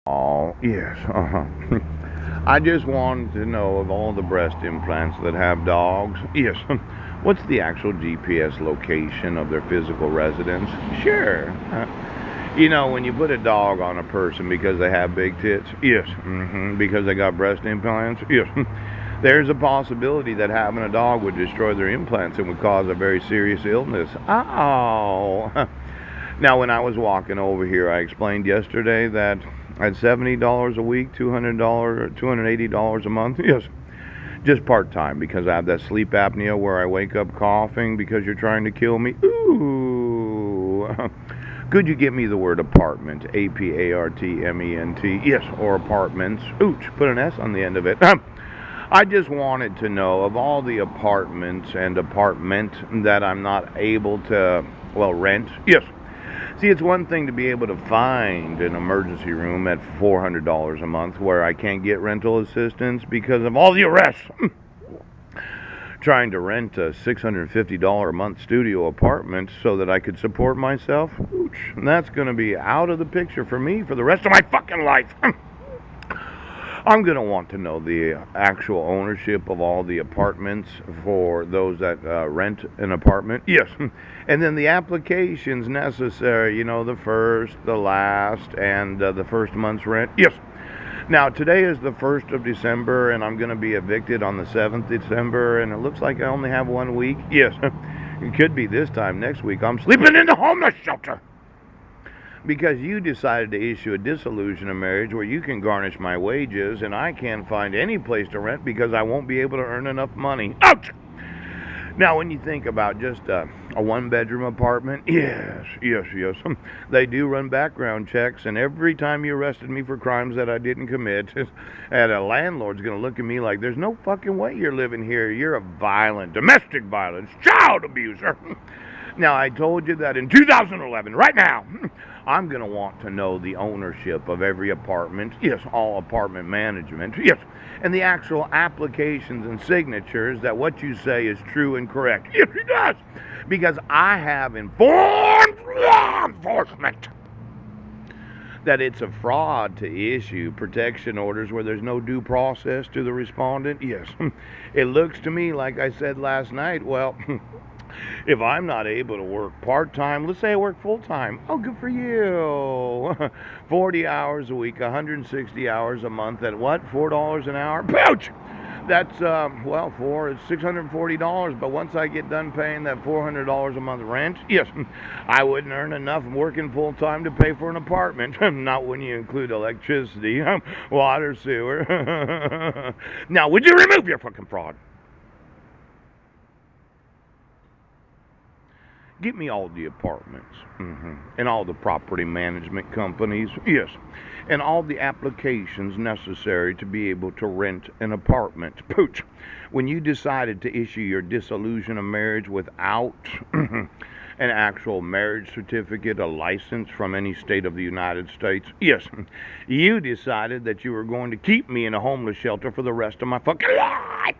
Oh, yes. I just wanted to know of all the breast implants that have dogs. Yes. What's the actual GPS location of their physical residence? Sure. When you put a dog on a person because they have big tits, yes. Because they got breast implants, yes. There's a possibility that having a dog would destroy their implants and would cause a very serious illness. Oh. Now, when I was walking over here, I explained yesterday that at $70 a week, $200, $280 a month, yes, just part time because I have that sleep apnea where I wake up coughing because you're trying to kill me. Ooh. Could you get me the word apartment? APARTMENT. Yes, or apartments. Ooch, put an S on the end of it. I just wanted to know of all the apartments and apartment that I'm not able to, well, rent. Yes. See, it's one thing to be able to find an emergency room at $400 a month where I can't get rental assistance because of all the arrests. Trying to rent a $650 a month studio apartment so that I could support myself. Ooch, and that's going to be out of the picture for me for the rest of my fucking life. I'm going to want to know the actual ownership of all the apartments for those that rent an apartment. Yes. And then the applications necessary, the first, the last, and the first month's rent. Yes. Now, today is the 1st of December, and I'm going to be evicted on the 7th December, and it looks like I only have 1 week. Yes. It could be this time next week. I'm sleeping in the homeless shelter because you decided to issue a dissolution of marriage where you can garnish my wages and I can't find any place to rent because I won't be able to earn enough money. Ouch! Now, when you think about just a one-bedroom apartment, yes, they do run background checks, and every time you arrested me for crimes that I didn't commit, and a landlord's going to look at me like, there's no fucking way you're living here. You're a violent, domestic violence, child abuser. Now, I told you that in 2011, right now, I'm going to want to know the ownership of every apartment. Yes, all apartment management. Yes, and the actual applications and signatures that what you say is true and correct. Yes, it does. Because I have informed law enforcement that it's a fraud to issue protection orders where there's no due process to the respondent. Yes, it looks to me like I said last night, well, if I'm not able to work part time, let's say I work full time. Oh, good for you. 40 hours a week, 160 hours a month at what? $4 an hour? Pouch! That's, it's $640. But once I get done paying that $400 a month rent, yes, I wouldn't earn enough working full time to pay for an apartment. Not when you include electricity, water, sewer. Now, would you remove your fucking fraud? Get me all the apartments and all the property management companies, yes, and all the applications necessary to be able to rent an apartment. Pooch, when you decided to issue your dissolution of marriage without an actual marriage certificate, a license from any state of the United States, yes, you decided that you were going to keep me in a homeless shelter for the rest of my fucking life.